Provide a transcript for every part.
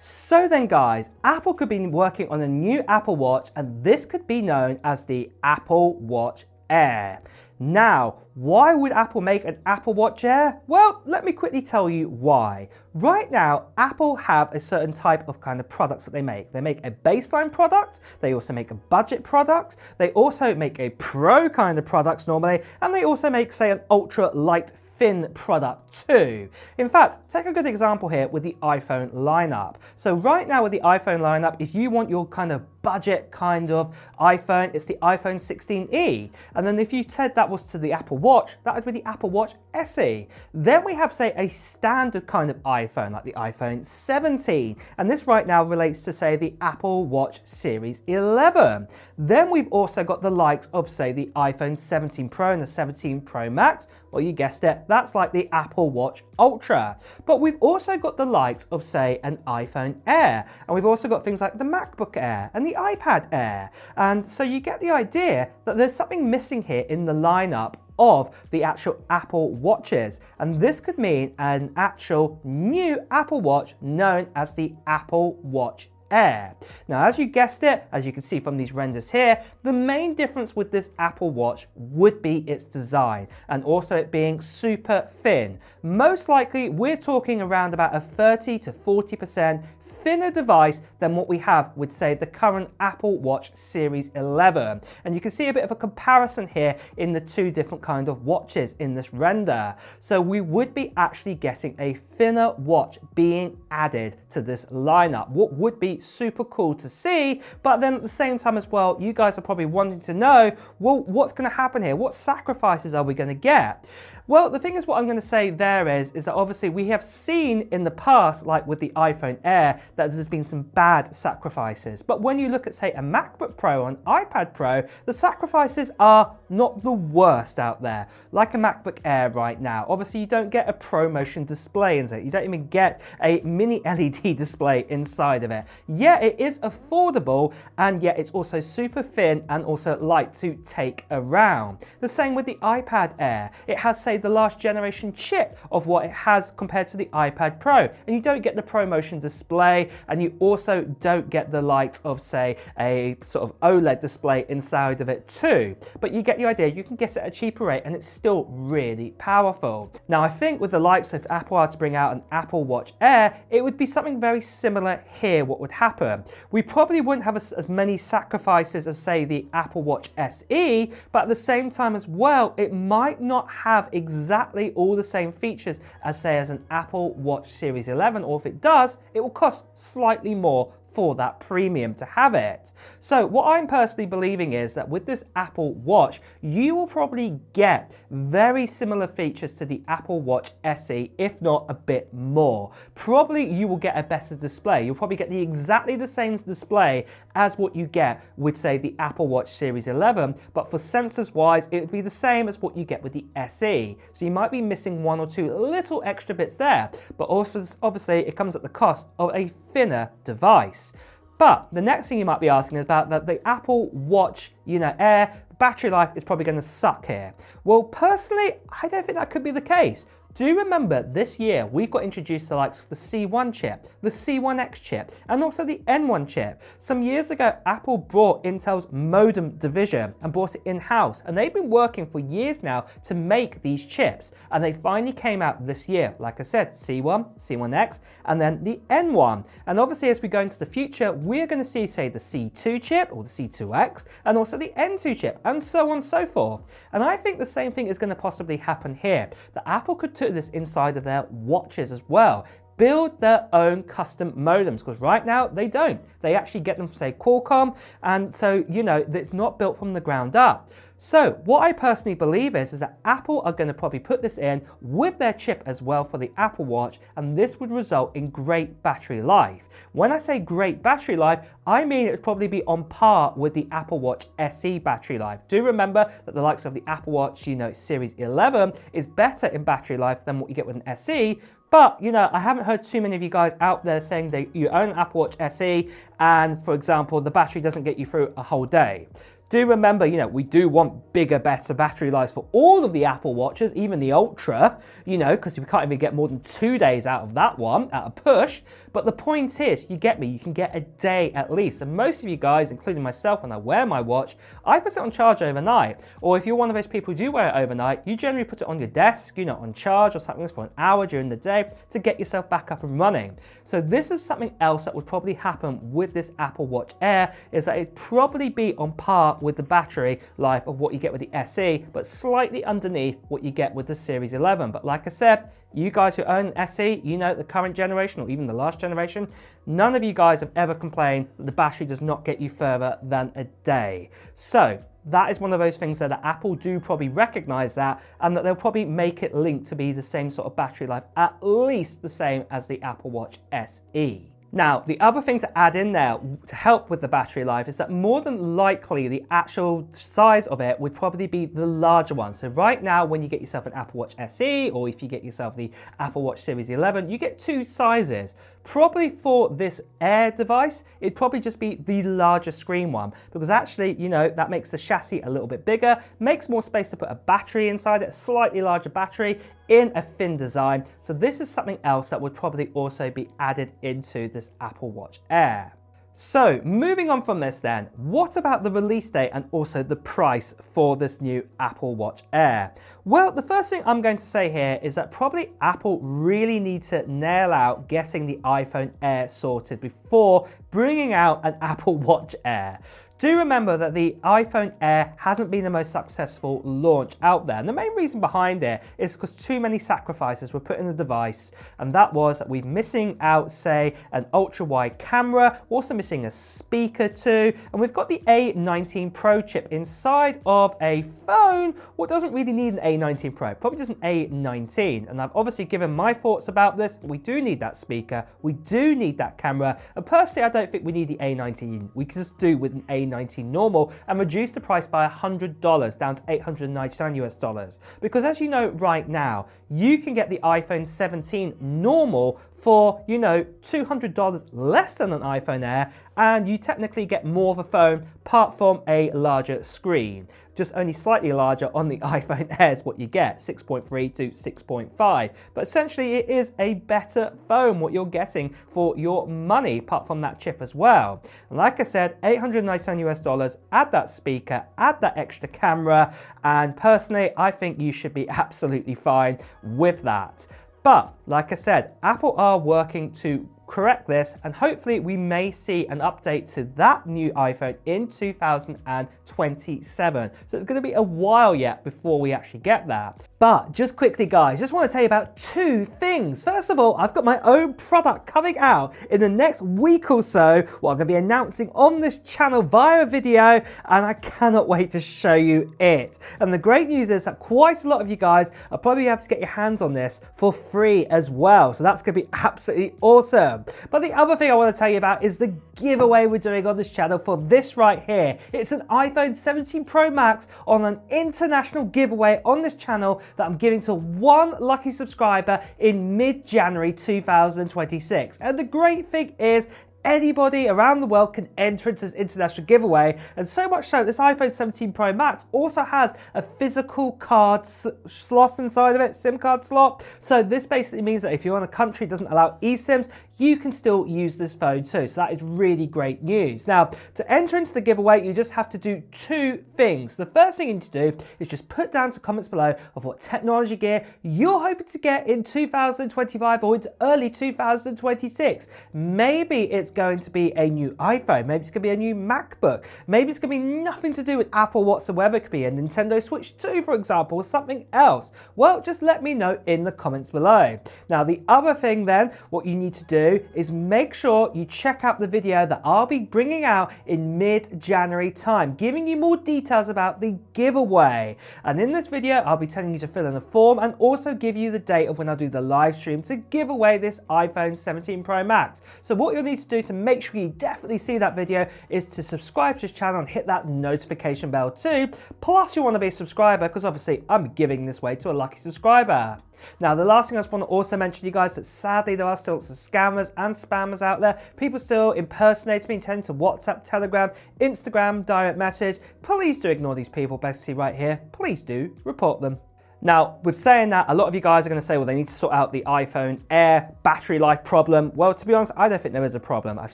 So then guys, Apple could be working on a new Apple Watch, and this could be known as the Apple Watch Air. Now, why would Apple make an Apple Watch Air? Well, let me quickly tell you why. Right now, Apple have a certain type of kind of products that they make. They make a baseline product, they also make a budget product, they also make a pro kind of products normally, and they also make, say, an ultra light thin product too. In fact, take a good example here with the iPhone lineup. So right now with the iPhone lineup, if you want your kind of budget kind of iPhone, it's the iPhone 16e. And then if you said that was to the Apple Watch, that would be the Apple Watch SE. Then we have, say, a standard kind of iPhone, like the iPhone 17. And this right now relates to, say, the Apple Watch Series 11. Then we've also got the likes of, say, the iPhone 17 Pro and the 17 Pro Max. Well, you guessed it, that's like the Apple Watch Ultra. But we've also got the likes of, say, an iPhone Air. And we've also got things like the MacBook Air and the iPad Air. And so you get the idea that there's something missing here in the lineup of the actual Apple Watches. And this could mean an actual new Apple Watch known as the Apple Watch Air. Now, as you guessed it, as you can see from these renders here, the main difference with this Apple Watch would be its design and also it being super thin. Most likely, we're talking around about a 30 to 40% thinner device than what we have with, say, the current Apple Watch Series 11. And you can see a bit of a comparison here in the two different kind of watches in this render. So we would be actually getting a thinner watch being added to this lineup, what would be super cool to see. But then at the same time as well, you guys are probably wanting to know, well, what's going to happen here? What sacrifices are we going to get? Well, the thing is, what I'm going to say there is that obviously we have seen in the past, like with the iPhone Air, that there's been some bad sacrifices. But when you look at, say, a MacBook Pro or an iPad Pro, the sacrifices are not the worst out there. Like a MacBook Air right now, obviously you don't get a ProMotion display in it. You don't even get a mini LED display inside of it. Yeah, it is affordable, and yet it's also super thin and also light to take around. The same with the iPad Air. It has, say, the last generation chip of what it has compared to the iPad Pro, and you don't get the ProMotion display, and you also don't get the likes of, say, a sort of OLED display inside of it too. But you get the idea, you can get it at a cheaper rate and it's still really powerful. Now, I think with the likes of Apple are to bring out an Apple Watch Air, it would be something very similar here. What would happen? We probably wouldn't have as many sacrifices as, say, the Apple Watch SE, but at the same time as well, it might not have exactly all the same features as, say, as an Apple Watch Series 11, or if it does, it will cost slightly more for that premium to have it. So what I'm personally believing is that with this Apple Watch, you will probably get very similar features to the Apple Watch SE, if not a bit more. Probably you will get a better display. You'll probably get exactly the same display as what you get with, say, the Apple Watch Series 11, but for sensors wise, it would be the same as what you get with the SE. So you might be missing one or two little extra bits there, but also obviously it comes at the cost of a thinner device. But the next thing you might be asking is about that the Apple Watch, Air battery life is probably going to suck here. Well, personally, I don't think that could be the case. Do remember this year we've got introduced to the likes of the C1 chip, the C1X chip, and also the N1 chip. Some years ago, Apple brought Intel's modem division and brought it in-house, and they've been working for years now to make these chips, and they finally came out this year. Like I said, C1, C1X, and then the N1. And obviously, as we go into the future, we're going to see, say, the C2 chip or the C2X, and also the N2 chip, and so on and so forth. And I think the same thing is going to possibly happen here, that Apple could do this inside of their watches as well. Build their own custom modems, because right now they don't. They actually get them from, say, Qualcomm, and so, it's not built from the ground up. So what I personally believe is that Apple are going to probably put this in with their chip as well for the Apple Watch, and this would result in great battery life. When I say great battery life, I mean it would probably be on par with the Apple Watch SE battery life. Do remember that the likes of the Apple Watch, Series 11 is better in battery life than what you get with an SE. But, I haven't heard too many of you guys out there saying that you own an Apple Watch SE and, for example, the battery doesn't get you through a whole day. Do remember, we do want bigger, better battery lives for all of the Apple Watches, even the Ultra, because we can't even get more than 2 days out of that one at a push. But the point is, you get me, you can get a day at least. And most of you guys, including myself, when I wear my watch, I put it on charge overnight. Or if you're one of those people who do wear it overnight, you generally put it on your desk, on charge or something for an hour during the day to get yourself back up and running. So this is something else that would probably happen with this Apple Watch Air, is that it'd probably be on par with the battery life of what you get with the SE, but slightly underneath what you get with the Series 11. But like I said, you guys who own SE, the current generation or even the last generation, none of you guys have ever complained that the battery does not get you further than a day. So that is one of those things that Apple do probably recognize that, and that they'll probably make it linked to be the same sort of battery life, at least the same as the Apple Watch SE. Now, the other thing to add in there to help with the battery life is that more than likely the actual size of it would probably be the larger one. So right now, when you get yourself an Apple Watch SE, or if you get yourself the Apple Watch Series 11, you get 2 sizes. Probably for this Air device, it'd probably just be the larger screen one, because actually, that makes the chassis a little bit bigger, makes more space to put a battery inside it, a slightly larger battery in a thin design. So this is something else that would probably also be added into this Apple Watch Air. So moving on from this then, what about the release date and also the price for this new Apple Watch Air? Well, the first thing I'm going to say here is that probably Apple really need to nail out getting the iPhone Air sorted before bringing out an Apple Watch Air. Do remember that the iPhone Air hasn't been the most successful launch out there. And the main reason behind it is because too many sacrifices were put in the device. And that was that we're missing out, say, an ultra wide camera, we're also missing a speaker too. And we've got the A19 Pro chip inside of a phone, what doesn't really need an A19 Pro, probably just an A19. And I've obviously given my thoughts about this. We do need that speaker, we do need that camera. And personally, I don't think we need the A19. We can just do with an A19 normal and reduce the price by $100 down to $899 US. Because as you know right now, you can get the iPhone 17 normal for, $200 less than an iPhone Air, and you technically get more of a phone apart from a larger screen. Just only slightly larger on the iPhone Air is what you get, 6.3 to 6.5. But essentially it is a better phone, what you're getting for your money, apart from that chip as well. And like I said, $899 US, add that speaker, add that extra camera, and personally, I think you should be absolutely fine with that. But like I said, Apple are working to correct this, and hopefully we may see an update to that new iPhone in 2027. So it's going to be a while yet before we actually get that. But just quickly guys, just want to tell you about 2 things. First of all, I've got my own product coming out in the next week or so, what I'm going to be announcing on this channel via a video, and I cannot wait to show you it. And the great news is that quite a lot of you guys are probably able to get your hands on this for free as well. So that's going to be absolutely awesome. But the other thing I want to tell you about is the giveaway we're doing on this channel for this right here. It's an iPhone 17 Pro Max on an international giveaway on this channel that I'm giving to 1 lucky subscriber in mid-January 2026. And the great thing is, anybody around the world can enter into this international giveaway, and so much so this iPhone 17 Pro Max also has a physical card slot inside of it, SIM card slot. So this basically means that if you're in a country that doesn't allow eSIMs, you can still use this phone too. So that is really great news. Now, to enter into the giveaway, you just have to do 2 things. The first thing you need to do is just put down some comments below of what technology gear you're hoping to get in 2025 or into early 2026. Maybe it's going to be a new iPhone, maybe it's going to be a new MacBook, maybe it's going to be nothing to do with Apple whatsoever. It could be a Nintendo Switch 2, for example, or something else. Well, just let me know in the comments below. Now, the other thing then, what you need to do is make sure you check out the video that I'll be bringing out in mid-January time, giving you more details about the giveaway. And in this video, I'll be telling you to fill in a form and also give you the date of when I'll do the live stream to give away this iPhone 17 Pro Max. So what you'll need to do to make sure you definitely see that video is to subscribe to this channel and hit that notification bell too. Plus you want to be a subscriber, because obviously I'm giving this away to a lucky subscriber. Now, the last thing I just want to also mention to you guys that sadly there are still lots of scammers and spammers out there. People still impersonating me, intending to WhatsApp, Telegram, Instagram, direct message. Please do ignore these people, basically right here. Please do report them. Now, with saying that, a lot of you guys are going to say, well, they need to sort out the iPhone Air battery life problem. Well, to be honest, I don't think there is a problem. I've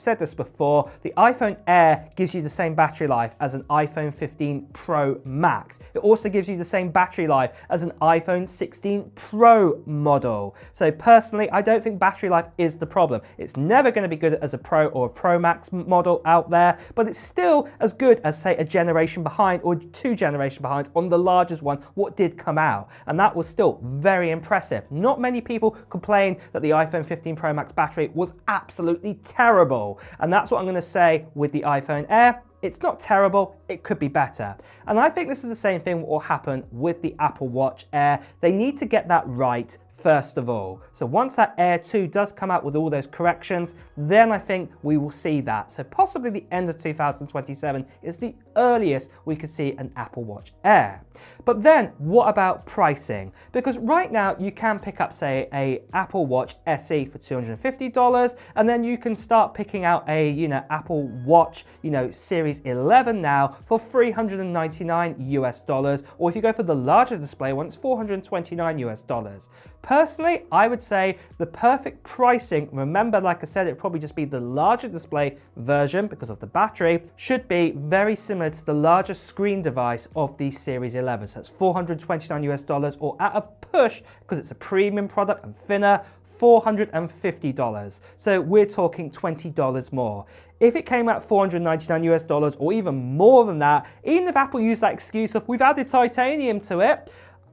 said this before. The iPhone Air gives you the same battery life as an iPhone 15 Pro Max. It also gives you the same battery life as an iPhone 16 Pro model. So personally, I don't think battery life is the problem. It's never going to be good as a Pro or a Pro Max model out there, but it's still as good as, say, a generation behind or 2 generations behind on the largest one, what did come out. And that was still very impressive. Not many people complained that the iPhone 15 Pro Max battery was absolutely terrible. And that's what I'm going to say with the iPhone Air. It's not terrible, it could be better. And I think this is the same thing what will happen with the Apple Watch Air. They need to get that right first of all. So once that Air 2 does come out with all those corrections, then I think we will see that. So possibly the end of 2027 is the earliest we could see an Apple Watch Air. But then what about pricing? Because right now you can pick up, say, a Apple Watch SE for $250, and then you can start picking out a, Apple Watch, Series 11 now for $399 or if you go for the larger display one, it's $429 Personally, I would say the perfect pricing, remember, like I said, it'd probably just be the larger display version because of the battery, should be very similar to the larger screen device of the Series 11. So it's $429 or at a push, because it's a premium product and thinner, $450. So we're talking $20 more. If it came out $499 or even more than that, even if Apple used that excuse of we've added titanium to it,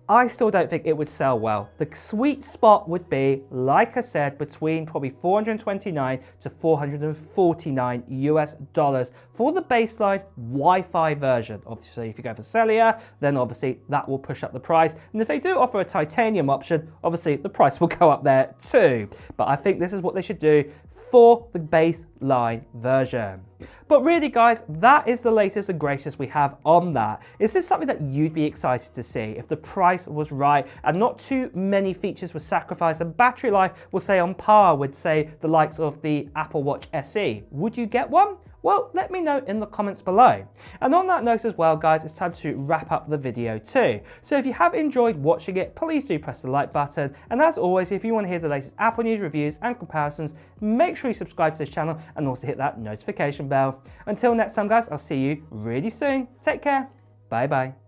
I still don't think it would sell well. The sweet spot would be, like I said, between probably $429 to $449 for the baseline Wi-Fi version. Obviously, if you go for cellular, then obviously that will push up the price. And if they do offer a titanium option, obviously the price will go up there too. But I think this is what they should do for the baseline version. But really, guys, that is the latest and greatest we have on that. Is this something that you'd be excited to see if the price was right and not too many features were sacrificed and battery life was, say, on par with, say, the likes of the Apple Watch SE? Would you get one? Well, let me know in the comments below. And on that note as well, guys, it's time to wrap up the video too. So if you have enjoyed watching it, please do press the like button. And as always, if you want to hear the latest Apple news, reviews and comparisons, make sure you subscribe to this channel and also hit that notification bell. Until next time, guys, I'll see you really soon. Take care. Bye bye.